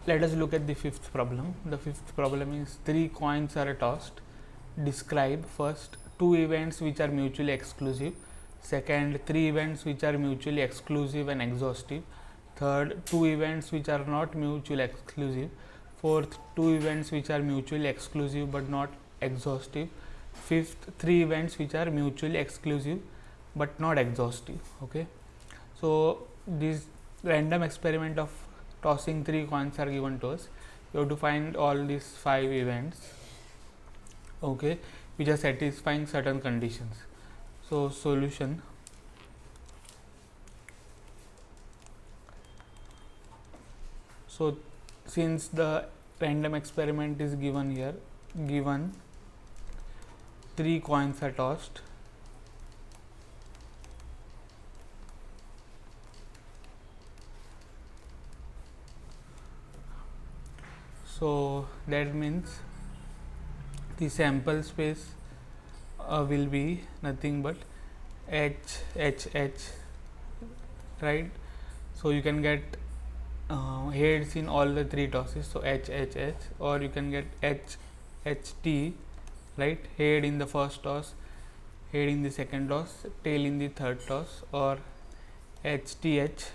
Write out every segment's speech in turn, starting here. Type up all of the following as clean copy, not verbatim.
let us look at the fifth problem. The fifth problem is 3 coins are tossed. Describe first 2 events which are mutually exclusive, second 3 events which are mutually exclusive and exhaustive, third 2 events which are not mutually exclusive, fourth 2 events which are mutually exclusive but not exhaustive, fifth 3 events which are mutually exclusive but not exhaustive. Okay, so this random experiment of tossing 3 coins are given to us. You have to find all these 5 events, okay, which are satisfying certain conditions. So solution. So since the random experiment is given here, given 3 coins are tossed, so that means the sample space will be nothing but H, right? So you can get heads in all the 3 tosses, so H, or you can get T, right? Head in the first toss, head in the second toss, tail in the third toss, or HTH,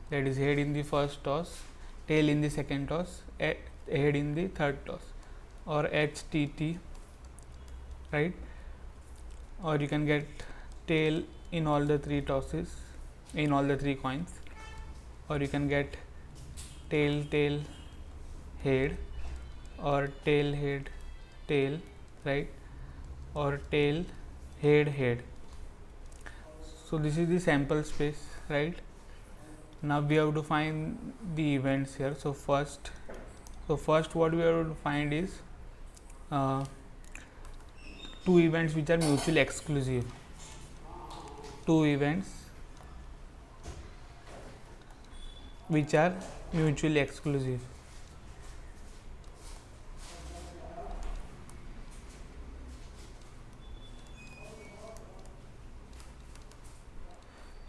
that is head in the first toss, tail in the second toss, head in the third toss, or HTT, right? Or you can get tail in all the 3 tosses, in all the 3 coins, or you can get tail, head, or tail, head, tail, right? Or tail, head. So this is the sample space, right? Now we have to find the events here. So first what we have to find is 2 events which are mutually exclusive. 2 events which are mutually exclusive.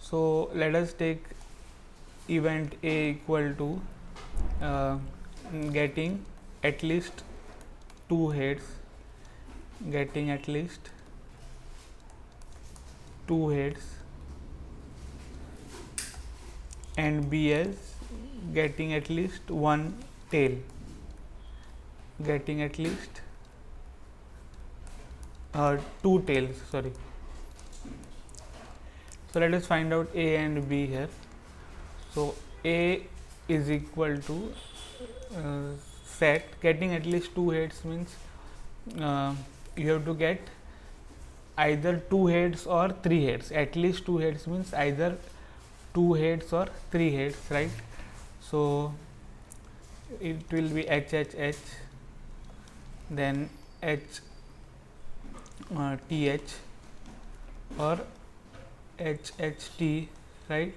So let us take event A equal to getting at least 2 heads, getting at least 2 heads, and B as getting at least 1 tail, getting at least 2 tails, sorry. So let us find out A and B here. So A is equal to set getting at least 2 heads means you have to get either 2 heads or 3 heads. At least 2 heads means either 2 heads or 3 heads, right? So it will be H, then H, TH, or HT, right?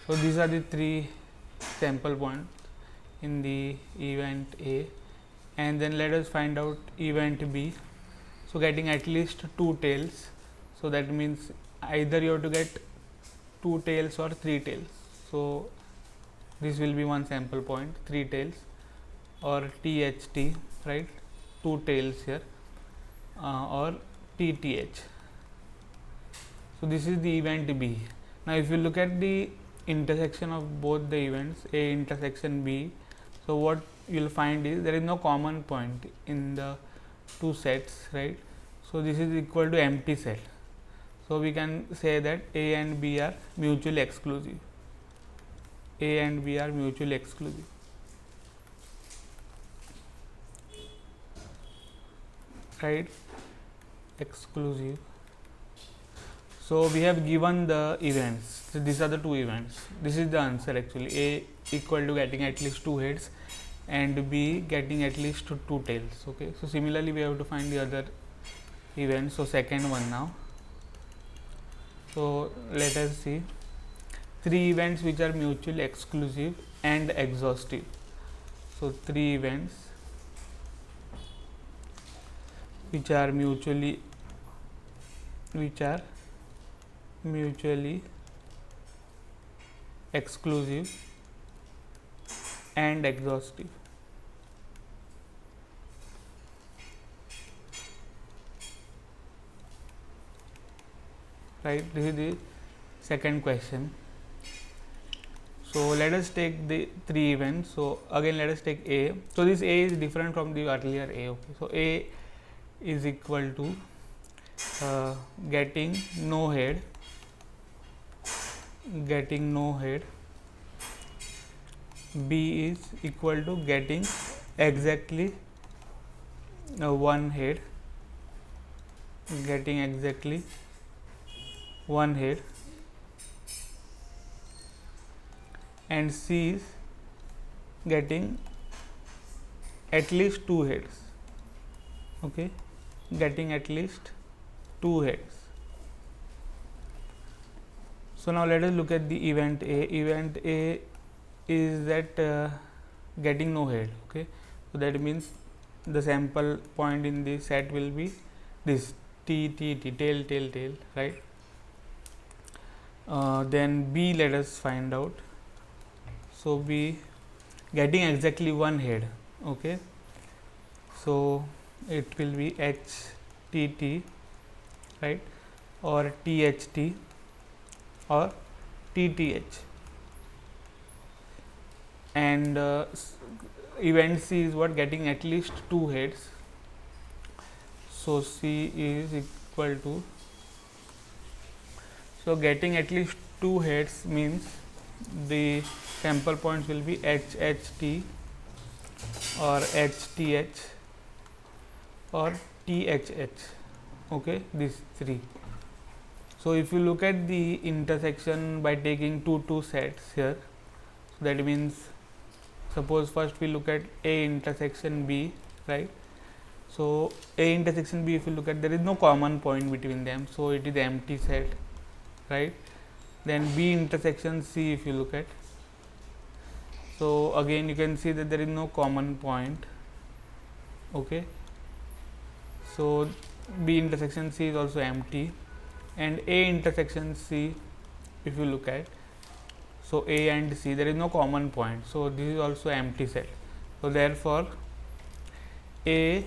So these are the 3 sample points in the event A, and then let us find out event B. So getting at least 2 tails, so that means either you have to get 2 tails or 3 tails. So this will be one sample point, 3 tails, or THT, right? 2 tails here, or TTH. So this is the event B. Now if you look at the intersection of both the events, A intersection B, so what you will find is there is no common point in the 2 sets, right? So this is equal to empty set. So we can say that A and B are mutually exclusive. A and B are mutually exclusive. Right? Exclusive. So we have given the events. So these are the 2 events. This is the answer actually. A equal to getting at least 2 heads and B getting at least 2 tails. Okay. So similarly we have to find the other events. So second one now. So let us see 3 events which are mutually exclusive and exhaustive. So 3 events which are mutually exclusive and exhaustive. Right, this is the second question. So let us take the three events. So again let us take A. So this A is different from the earlier A. Okay. So A is equal to getting no head, B is equal to getting exactly one head, and C is getting at least two heads. Okay, getting at least two heads. So now let us look at the event A. Event A is that getting no head. Okay, so that means the sample point in the set will be this T, tail, right. Then B, let us find out. So B, getting exactly one head. Okay, so it will be HTT, right, or THT or TTH, and event C is what, getting at least two heads. So C is equal to, so getting at least two heads means the sample points will be HHT or HTH or THH. Okay, these three. So if you look at the intersection by taking two sets here, so that means suppose first we look at A intersection B, right. So A intersection B, if you look at, there is no common point between them, so it is empty set, right. Then B intersection C, if you look at, so again you can see that there is no common point. Okay, so B intersection C is also empty, and A intersection C, if you look at, so A and C, there is no common point, so this is also empty set. So therefore A,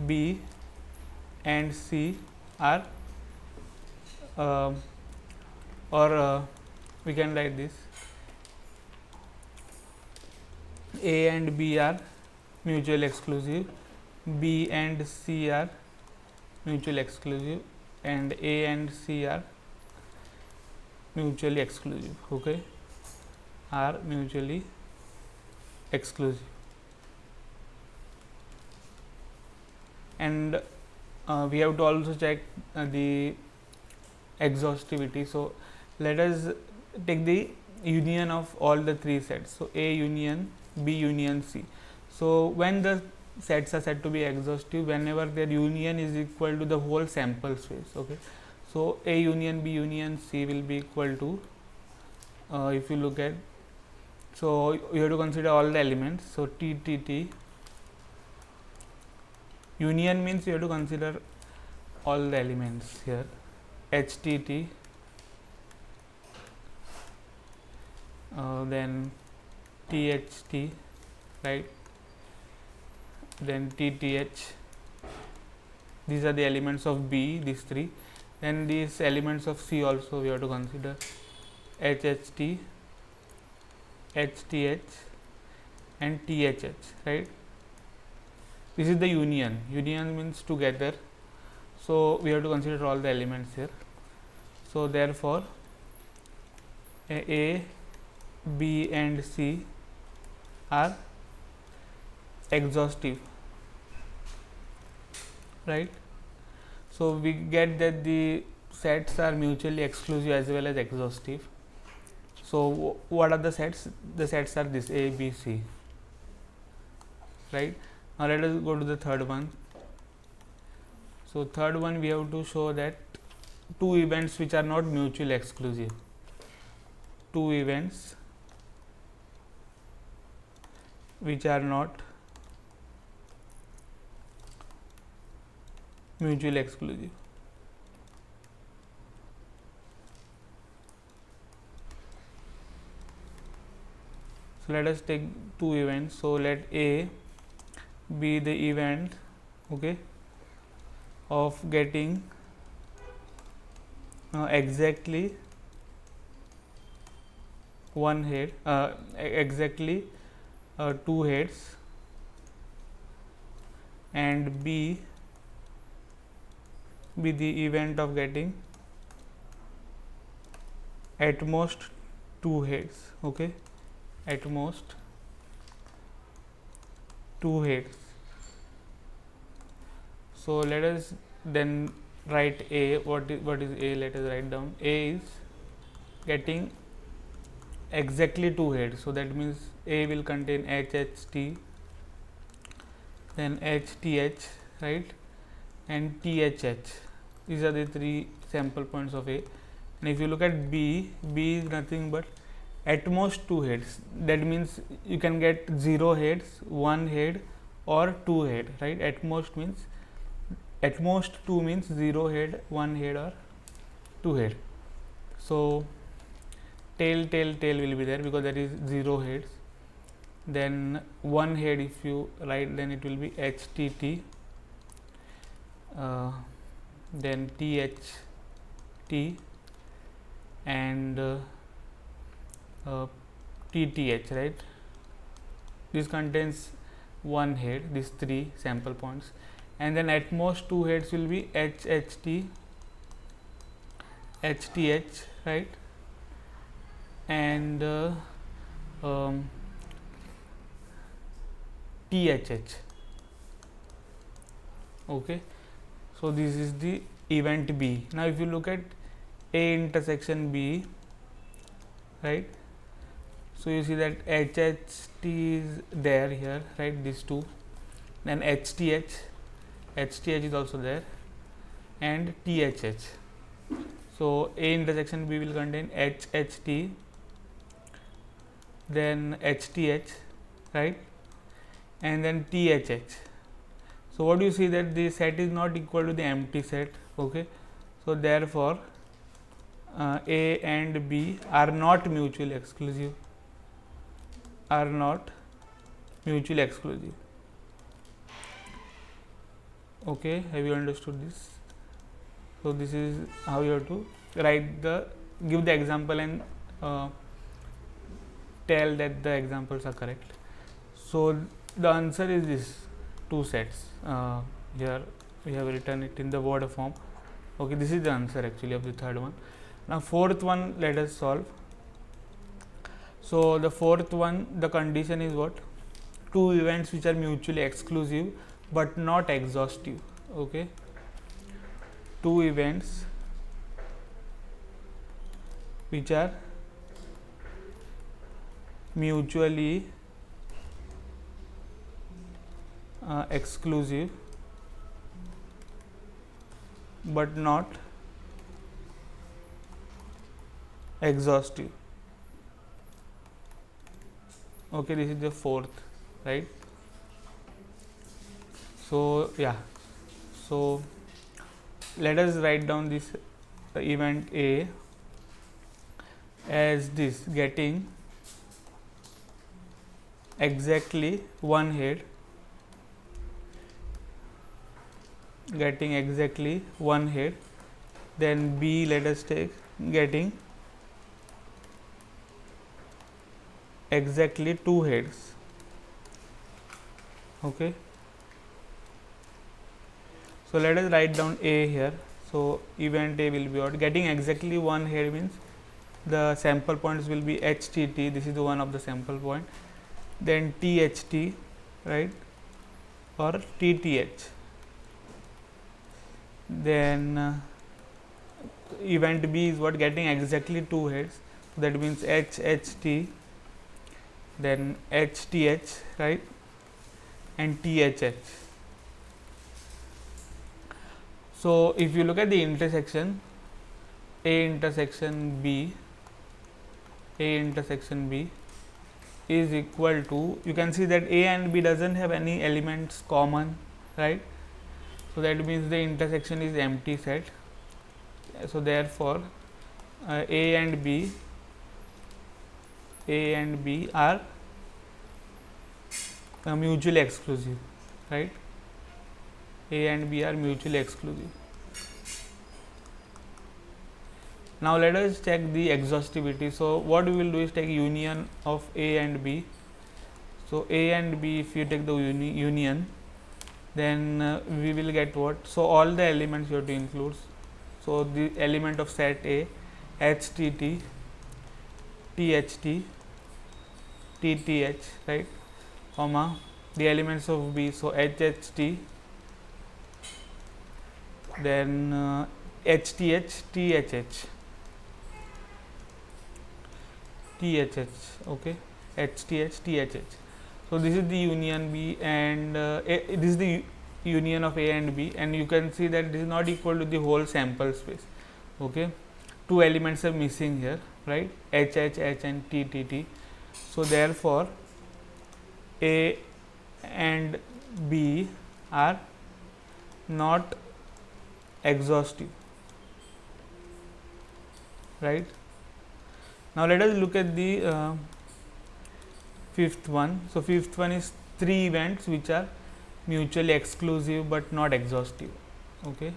B and C are we can write this, A and B are mutually exclusive, B and C are mutually exclusive, and A and C are mutually exclusive. Okay, are mutually exclusive. And we have to also check the exhaustivity. So let us take the union of all the three sets. So A union B union C. So when the sets are said to be exhaustive, whenever their union is equal to the whole sample space. Okay, so A union B union C will be equal to, if you look at, so you have to consider all the elements. So T union means you have to consider all the elements here, HTT, then THT, right, then TTH. These are the elements of B, these three. Then these elements of C also we have to consider, HHT, HTH and THH, right. This is the union. Union means together. So we have to consider all the elements here. So therefore A, B and C are exhaustive, right. So we get that the sets are mutually exclusive as well as exhaustive. So what are the sets? The sets are this A, B, C, right. Now let us go to the third one. So third one, we have to show that two events which are not mutually exclusive, two events which are not mutually exclusive. So let us take two events. So let A be the event, okay, of getting exactly one head, exactly two heads, and B be the event of getting at most two heads, okay, at most two heads. So let us then write A. What is A? Let us write down. A is getting exactly two heads. So that means A will contain HHT, then HTH, right, and THH. These are the three sample points of A. And if you look at B, B is nothing but at most two heads. That means you can get 0 heads, 1 head, or 2 head, right? At most means, at most 2 means 0 head, 1 head, or 2 head. So tail will be there because there is 0 heads. Then 1 head, if you write, then it will be HTT, then THT, and TTH, right? This contains 1 head, these 3 sample points, and then at most 2 heads will be HHT, HTH, right, and THH. Okay, so this is the event B. Now if you look at A intersection B, right, so you see that HHT is there here, right, these two, then HTH is also there, and THH. So A intersection B will contain HHT, then HTH, right, and then THH. So what do you see, that the set is not equal to the empty set, okay. So therefore A and B are not mutually exclusive, okay. Have you understood this? So this is how you have to write give the example and tell that the examples are correct. So the answer is this two sets. Here we have written it in the word form. Okay, this is the answer actually of the third one. Now fourth one, let us solve. So the fourth one, the condition is what? Two events which are mutually exclusive but not exhaustive. Okay, two events which are mutually exclusive but not exhaustive. Okay, this is the fourth, right? So yeah, so let us write down this event A as this, getting exactly one head, then B, let us take getting exactly two heads. Okay, so let us write down A here. So event A will be what? Getting exactly one head means the sample points will be HTT, this is the one of the sample point, then THT, right, or TTH, then event B is what? Getting exactly two heads, that means HHT, then HTH, right, and THH. So if you look at the intersection A intersection B is equal to, you can see that A and B doesn't have any elements common, right. So that means the intersection is empty set. So therefore A and B are mutually exclusive, right? A and B are mutually exclusive. Now let us check the exhaustivity. So what we will do is take union of A and B. So A and B, if you take the union, then we will get what? So all the elements you have to include. So the element of set A, HTT, THT, TTH, right, comma the elements of B, so HHT, then HTH, THH, THH, okay, HTH, THH. So this is the union B, and this is the union of A and B, and you can see that this is not equal to the whole sample space. Okay, two elements are missing here, right? H, H, H and T, T, T. So therefore A and B are not exhaustive, right? Now let us look at the fifth one. So fifth one is three events which are mutually exclusive but not exhaustive. Okay,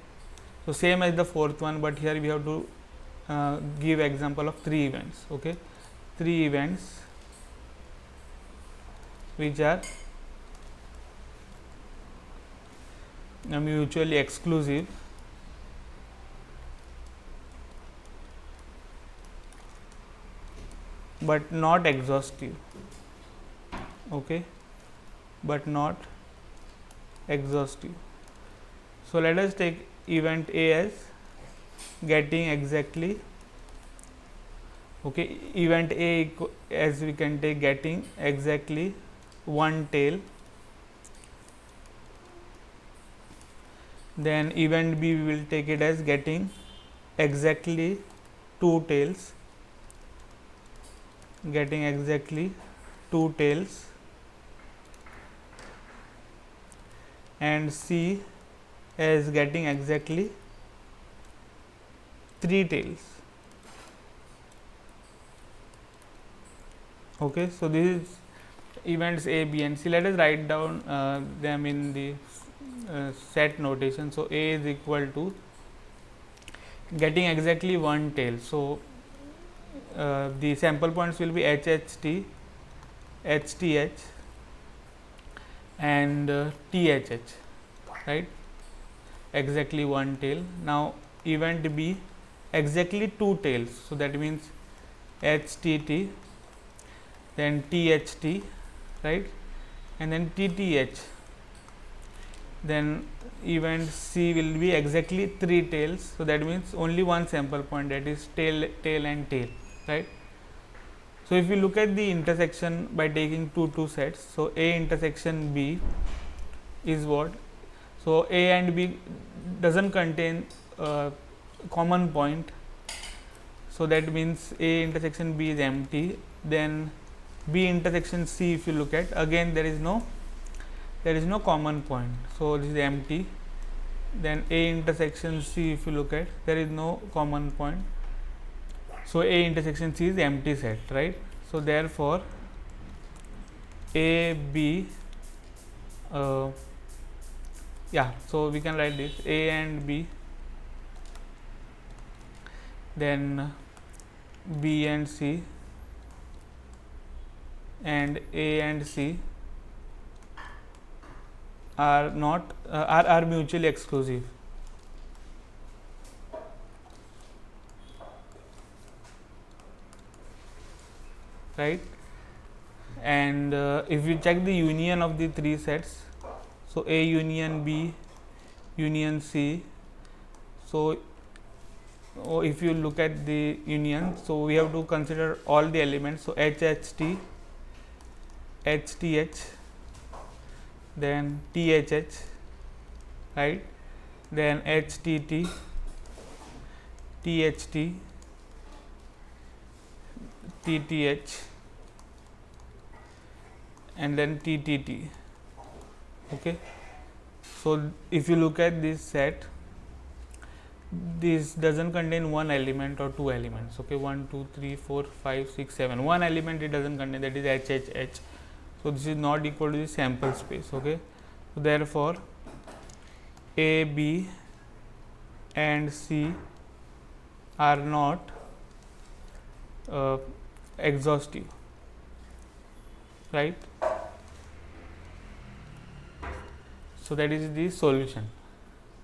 so same as the fourth one, but here we have to give example of three events. Okay, three events which are mutually exclusive but not exhaustive. Okay, but not exhaustive. So let us take event A as getting exactly, okay, event A as we can take getting exactly one tail, then event B we will take it as getting exactly two tails, getting exactly two tails, and C as getting exactly three tails. Okay, so this is events A, B and C. Let us write down them in the set notation. So A is equal to getting exactly one tail. So the sample points will be HHT, HTH and THH, right, exactly one tail. Now event B exactly two tails, so that means HTT, then THT, right, and then TTH. Then event C will be exactly three tails, so that means only one sample point, that is tail, tail and tail, right. So if you look at the intersection by taking two sets, so A intersection B is what? So A and B doesn't contain common point, so that means A intersection B is empty. Then B intersection C, if you look at, again there is no common point, so this is empty. Then A intersection C, if you look at, there is no common point, so A intersection C is empty set, right. So therefore A, B, yeah, so we can write this A and B, then B and C, and A and C are not are mutually exclusive. Right, and if you check the union of the three sets, so A union B union C, so if you look at the union, so we have to consider all the elements, so HHT, HTH, then THH, right, then HTT, THT, TTH and then TTT. Okay. So if you look at this set, this doesn't contain one element or two elements. Okay, 1 2 3 4 5 6 7, one element it doesn't contain, that is HHH, So this is not equal to the sample space. Okay, so therefore A, B and C are not exhaustive, right? So that is the solution.